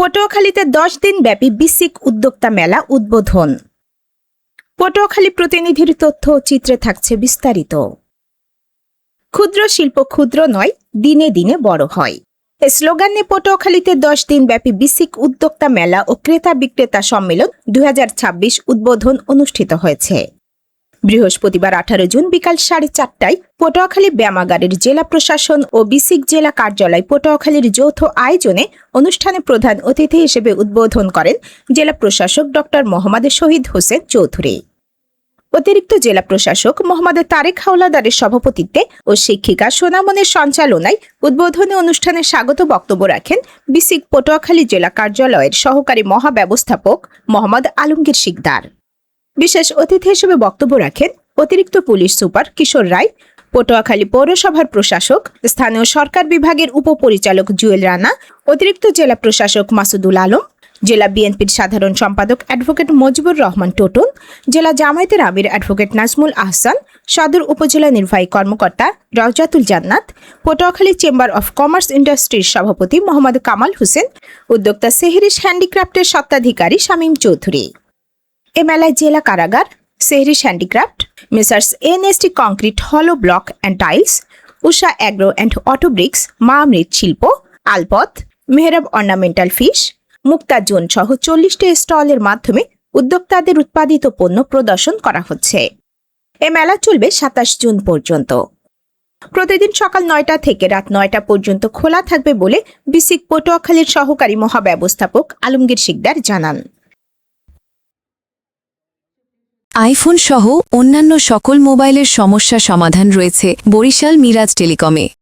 পটুয়াখালীতে 10 দিন ব্যাপী বিসিক উদ্যোক্তা মেলা উদ্বোধন। পটুয়াখালী প্রতিনিধির তথ্য ও চিত্রে থাকছে বিস্তারিত। ক্ষুদ্র শিল্প ক্ষুদ্র নয়, দিনে দিনে বড় হয়। এ স্লোগান নিয়ে পটুয়াখালীতে 10 দিন ব্যাপী বিসিক উদ্যোক্তা মেলা ও ক্রেতা বিক্রেতা সম্মেলন 2026 উদ্বোধন অনুষ্ঠিত হয়েছে। বৃহস্পতিবার 18 জুন বিকাল 4:30টায় পটুয়াখালী ব্যায়ামাগারের জেলা প্রশাসন ও বিসিক জেলা কার্যালয় পটুয়াখালীর যৌথ আয়োজনে অনুষ্ঠানে প্রধান অতিথি হিসেবে উদ্বোধন করেন জেলা প্রশাসক ডক্টর মোহাম্মদ শহীদ হোসেন চৌধুরী। অতিরিক্ত জেলা প্রশাসক মোহাম্মদ তারেক হাওলাদারের সভাপতিত্বে ও শিক্ষিকা সোনামনের সঞ্চালনায় উদ্বোধনী অনুষ্ঠানে স্বাগত বক্তব্য রাখেন বিসিক পটুয়াখালী জেলা কার্যালয়ের সহকারী মহাব্যবস্থাপক মোহাম্মদ আলমগীর শিকদার। বিশেষ অতিথি হিসেবে বক্তব্য রাখেন অতিরিক্ত পুলিশ সুপার কিশোর রায়, পটুয়াখালী পৌরসভার প্রশাসক, স্থানীয় সরকার বিভাগের উপপরিচালক জুয়েল রানা, অতিরিক্ত জেলা প্রশাসক মাসুদুল আলম, জেলা বিএনপির সাধারণ সম্পাদক অ্যাডভোকেট মজিবুর রহমান টোটন, জেলা জামায়াতের আমির অ্যাডভোকেট নাজমুল আহসান, সদর উপজেলা নির্বাহী কর্মকর্তা রওজাতুল জান্নাত, পটুয়াখালী চেম্বার অফ কমার্স ইন্ডাস্ট্রির সভাপতি মোহাম্মদ কামাল হোসেন, উদ্যোক্তা সেহরিশ হ্যান্ডিক্রাফটের স্বত্বাধিকারী শামীম চৌধুরী। এ মেলায় জেলা কারাগার, Sehrish handicraft, messrs NST concrete হলো block and tiles, Usha agro and auto bricks, মা মৃৎশিল্প, আলপথ, Mehrab ornamental fish, Mukta zone সহ 40টি স্টলের মাধ্যমে উদ্যোক্তাদের উৎপাদিত পণ্য প্রদর্শন করা হচ্ছে। এ মেলা চলবে 27 জুন পর্যন্ত। প্রতিদিন সকাল 9টা থেকে রাত 9টা পর্যন্ত খোলা থাকবে বলে বিসিক পটুয়াখালীর সহকারী মহাব্যবস্থাপক আলমগীর শিকদার জানান। আইফোন সহ অন্যান্য সকল মোবাইলের সমস্যা সমাধান রয়েছে বরিশাল মিরাজ টেলিকমে।